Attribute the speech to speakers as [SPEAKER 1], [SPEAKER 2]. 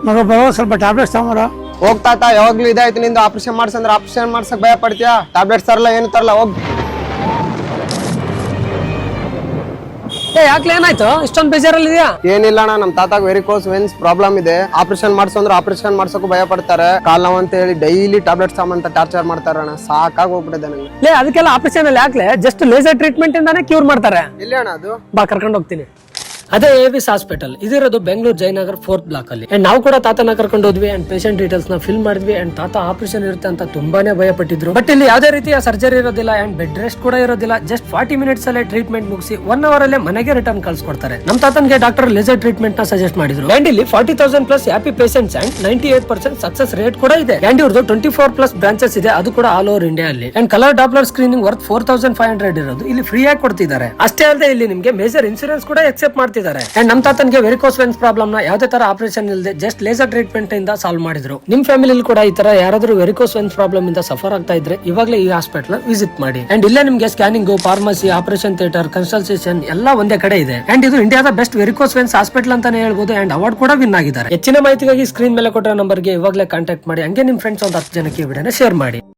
[SPEAKER 1] ಮಗ ಬರೋ ಸ್ವಲ್ಪ ಟ್ಯಾಬ್ಲೆಟ್ಸ್ ತಗೊಂಬರ.
[SPEAKER 2] ಹೋಗ್ತಾತ ಯಾವಾಗ್ಲೂ ಇದಾಯ್ತು ನಿಂದು. ಆಪರೇಷನ್ ಮಾಡ್ಸಂದ್ರೆ ಆಪರೇಷನ್ ಮಾಡ್ಸಕ್ ಭಯ ಪಡ್ತೀಯಾ? ಟ್ಯಾಬ್ಲೆಟ್ಸ್ ತರಲ್ಲ ಏನು ತರಲ್ಲ, ಹೋಗ್.
[SPEAKER 3] ಯಾಕೆ ಏನಾಯ್ತು ಇಷ್ಟೊಂದು ಬೇಜಾರಲ್ಲಿ ಇದೆಯಾ?
[SPEAKER 2] ಏನಿಲ್ಲ ಅಣ್ಣ, ನಮ್ ತಾತಾಗ ವೆರಿಕೋಸ್ ವೆನ್ಸ್ ಪ್ರಾಬ್ಲಮ್ ಇದೆ. ಆಪರೇಷನ್ ಮಾಡ್ಸಂದ್ರೆ ಆಪರೇಷನ್ ಮಾಡ್ಸಕ್ಕೂ ಭಯ ಪಡ್ತಾರೆ. ಕಾಲ್ ನೋವು ಅಂತ ಹೇಳಿ ಡೈಲಿ ಟ್ಯಾಬ್ಲೆಟ್ಸ್ ತಗೊಂತ ಟಾರ್ಚರ್ ಮಾಡ್ತಾರಣ್ಣ. ಸಾಕಾಗಿ ಹೋಗ್ಬಿಟ್ಟಿದೆ ನಂಗೆ.
[SPEAKER 3] ಅದಕ್ಕೆಲ್ಲ ಆಪರೇಷನ್ ಅಲ್ಲಿ ಯಾಕೆ ಜಸ್ಟ್ ಲೇಸರ್ ಟ್ರೀಟ್ಮೆಂಟ್ ಇಂದಾನೆ ಕ್ಯೂರ್ ಮಾಡ್ತಾರೆ.
[SPEAKER 2] ಎಲ್ಲಿ ಅಣ್ಣ ಅದು?
[SPEAKER 3] ಬಾ ಕರ್ಕೊಂಡು ಹೋಗ್ತೀನಿ. ಅದೇ ಎವಿಸ್ ಹಾಸ್ಪಿಟಲ್ ಇದಿರೋದು ಬೆಂಗಳೂರು ಜಯನಗರ್ 4th ಬ್ಲಾಕ್ ಅಲ್ಲಿ. ಅಂಡ್ ನಾವು ಕೂಡ ತಾತನ ಕರ್ಕೊಂಡು ಹೋದ್ವಿ ಅಂಡ್ ಪೇಷಂಟ್ ಡೀಟೇಲ್ಸ್ ನ ಫಿಲ್ ಮಾಡಿದ್ವಿ. ಅಂಡ್ ತಾತ ಆಪರೇಷನ್ ಇರುತ್ತೆ ಅಂತ ತುಂಬಾನೇ ಭಯ ಪಟ್ಟಿದ್ರು. ಬಟ್ ಇಲ್ಲಿ ಯಾವುದೇ ರೀತಿಯ ಸರ್ಜರಿ ಇರೋದಿಲ್ಲ ಅಂಡ್ ಬೆಡ್ ರೆಸ್ಟ್ ಕೂಡ ಇರೋದಿಲ್ಲ. ಜಸ್ಟ್ 40 ಮಿನಿಟ್ಸ್ ಅಲ್ಲೇ ಟ್ರೀಟ್ಮೆಂಟ್ ಮುಗಿಸಿ 1 ಅವರ್ ಅಲ್ಲೇ ಮನೆಗೆ ರಿಟರ್ನ್ ಕಳ್ಸಿಕೊಡ್ತಾರೆ. ನಮ್ ತಾತನ್ಗೆ ಡಾಕ್ಟರ್ ಲೇಸರ್ ಟ್ರೀಟ್ಮೆಂಟ್ ನ ಸಜೆಸ್ಟ್ ಮಾಡಿದ್ರು. ಅಂಡ್ ಇಲ್ಲಿ 40,000 plus happy patients and 98% success rate ಕೂಡ ಇದೆ. ಅಂಡ್ ಇವ್ರದ್ದು 24 ಪ್ಲಸ್ ಬ್ರಾಂಚಸ್ ಇದೆ, ಅದು ಕೂಡ ಆಲ್ ಓವರ್ ಇಂಡಿಯಾ ಅಲ್ಲಿ. And colour Doppler screening worth 4,500 ಇರೋದು ಇಲ್ಲಿ ಫ್ರೀ ಆಗಿ ಕೊಡ್ತಿದ್ದಾರೆ. ಅಷ್ಟೇ ಅಲ್ಲದೆ ಇಲ್ಲಿ ನಿಮಗೆ ಮೇಜರ್ ಇನ್ಸೂರೆನ್ಸ್ ಕೂಡ ಎಕ್ಸೆಪ್ಟ್ ಮಾಡ್ತಿದ್ದಾರೆ. ಅಂಡ್ ನಮ್ ತಾತನ್ಗೆ ವೆರಿಕೋಸ್ ವೆನ್ಸ್ ಪ್ರಾಬ್ಲಮ್ ನ ಯಾವುದೇ ತರ ಆಪರೇಷನ್ ಇಲ್ಲದೆ ಜಸ್ಟ್ ಲೇಸರ್ ಟ್ರೀಟ್ಮೆಂಟ್ ಇಂದ ಸಾಲ್ವ್ ಮಾಡಿದ್ರು. ನಿಮ್ ಫ್ಯಾಮಿಲಿ ಕೂಡ ಈ ತರ ಯಾರಾದ್ರೂ ವೆರಿಕೋಸ್ ವೆನ್ಸ್ ಪ್ರಾಬ್ಲಮ್ ಇಂದ ಸಫರ್ ಆಗ್ತಾ ಇದ್ರೆ ಇವಾಗಲೇ ಈ ಹಾಸ್ಪಿಟಲ್ ವಿಸಿಟ್ ಮಾಡಿ. ಅಂಡ್ ಇಲ್ಲೇ ನಿಮ್ಗೆ scanning, pharmacy, operation theatre, consultation ಎಲ್ಲ ಒಂದೇ ಕಡೆ ಇದೆ. ಅಂಡ್ ಇದು ಇಂಡಿಯಾದ ಬೆಸ್ಟ್ ವೆರಿಕೋಸ್ ವೆನ್ಸ್ ಹಾಸ್ಪಿಟಲ್ ಅಂತಾನೆ ಹೇಳ್ಬೋದು. ಅಂಡ್ ಅವಾರ್ಡ್ ಕೂಡ ವಿನ್ ಆಗಿದ್ದಾರೆ. ಹೆಚ್ಚಿನ ಮಾಹಿತಿಗಾಗಿ ಸ್ಕ್ರೀನ್ ಮೇಲೆ ಕೊಟ್ಟಿರೋ ನಂಬರ್ಗೆ ಇವಾಗಲೇ ಕಾಂಟ್ಯಾಕ್ಟ್ ಮಾಡಿ. ಹಂಗೆ ನಿಮ್ ಫ್ರೆಂಡ್ಸ್ ಒಂದು 10 ಜನಕ್ಕೆ ವಿಡಿಯೋನ ಶೇರ್ ಮಾಡಿ.